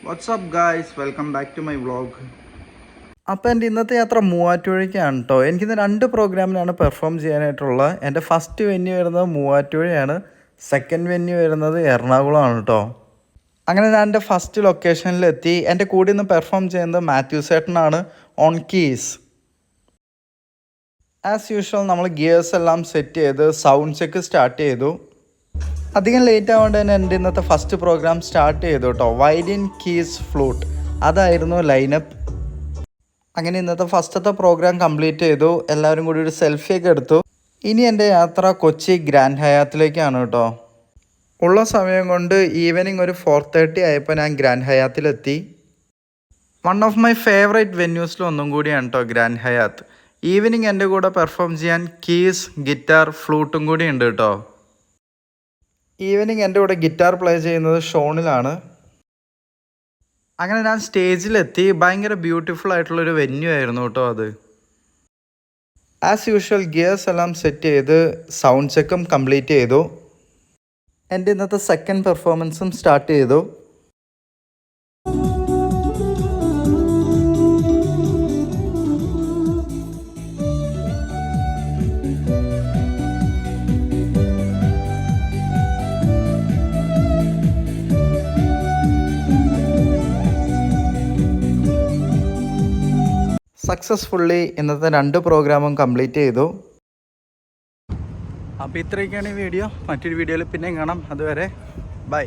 WhatsApp guys, welcome back to my vlog. അപ്പോൾ എൻ്റെ ഇന്നത്തെ യാത്ര മൂവാറ്റുപുഴയ്ക്കാണ് കേട്ടോ. എനിക്കിന്ന് 2 പ്രോഗ്രാമിനാണ് പെർഫോം ചെയ്യാനായിട്ടുള്ളത്. എൻ്റെ ഫസ്റ്റ് വെന്യൂ വരുന്നത് മൂവാറ്റുപുഴയാണ്, സെക്കൻഡ് വെന്യൂ വരുന്നത് എറണാകുളമാണ് കേട്ടോ. അങ്ങനെ ഞാൻ എൻ്റെ ഫസ്റ്റ് ലൊക്കേഷനിലെത്തി. എൻ്റെ കൂടെ ഇന്ന് പെർഫോം ചെയ്യുന്നത് മാത്യു സേട്ടനാണ് ഓൺ കീസ്. ആസ് യൂഷ്വൽ നമ്മൾ ഗിയേഴ്സ് എല്ലാം സെറ്റ് ചെയ്ത് സൗണ്ട് ചെക്ക് സ്റ്റാർട്ട് ചെയ്തു. അധികം ലേറ്റ് ആവുകൊണ്ട് തന്നെ എൻ്റെ ഇന്നത്തെ ഫസ്റ്റ് പ്രോഗ്രാം സ്റ്റാർട്ട് ചെയ്തു കേട്ടോ. വയലിൻ, കീസ്, ഫ്ലൂട്ട്, അതായിരുന്നു ലൈനപ്പ്. അങ്ങനെ ഇന്നത്തെ ഫസ്റ്റത്തെ പ്രോഗ്രാം കംപ്ലീറ്റ് ചെയ്തു. എല്ലാവരും കൂടി ഒരു സെൽഫിയൊക്കെ എടുത്തു. ഇനി എൻ്റെ യാത്ര കൊച്ചി ഗ്രാൻഡ് ഹയാത്തിലേക്കാണ് കേട്ടോ. ഉള്ള സമയം കൊണ്ട് ഈവനിങ് ഒരു 4:30 ആയപ്പോൾ ഞാൻ ഗ്രാൻഡ് ഹയാത്തിലെത്തി. വൺ ഓഫ് മൈ ഫേവറേറ്റ് വെന്യൂസിൽ ഒന്നും കൂടിയാണ് കേട്ടോ ഗ്രാൻഡ് ഹയാത്ത്. ഈവനിങ് എൻ്റെ കൂടെ പെർഫോം ചെയ്യാൻ കീസ്, ഗിറ്റാർ, ഫ്ലൂട്ടും കൂടി ഉണ്ട് കേട്ടോ. ഈവനിങ് എൻ്റെ കൂടെ ഗിറ്റാർ പ്ലേ ചെയ്യുന്നത് ഷോണിലാണ്. അങ്ങനെ ഞാൻ സ്റ്റേജിലെത്തി. ഭയങ്കര ബ്യൂട്ടിഫുൾ ആയിട്ടുള്ളൊരു വെന്യൂ ആയിരുന്നു കേട്ടോ അത്. ആസ് യൂഷ്വൽ ഗിയേഴ്സ് എല്ലാം സെറ്റ് ചെയ്ത് സൗണ്ട് ചെക്കും കംപ്ലീറ്റ് ചെയ്തു. എൻ്റെ ഇന്നത്തെ സെക്കൻഡ് പെർഫോമൻസും സ്റ്റാർട്ട് ചെയ്തു. സക്സസ്ഫുള്ളി ഇന്നത്തെ 2 പ്രോഗ്രാമും കംപ്ലീറ്റ് ചെയ്തു. അപ്പോൾ ഇത്രയൊക്കെയാണ് ഈ വീഡിയോ. മറ്റൊരു വീഡിയോയിൽ പിന്നെയും കാണാം. അതുവരെ ബൈ.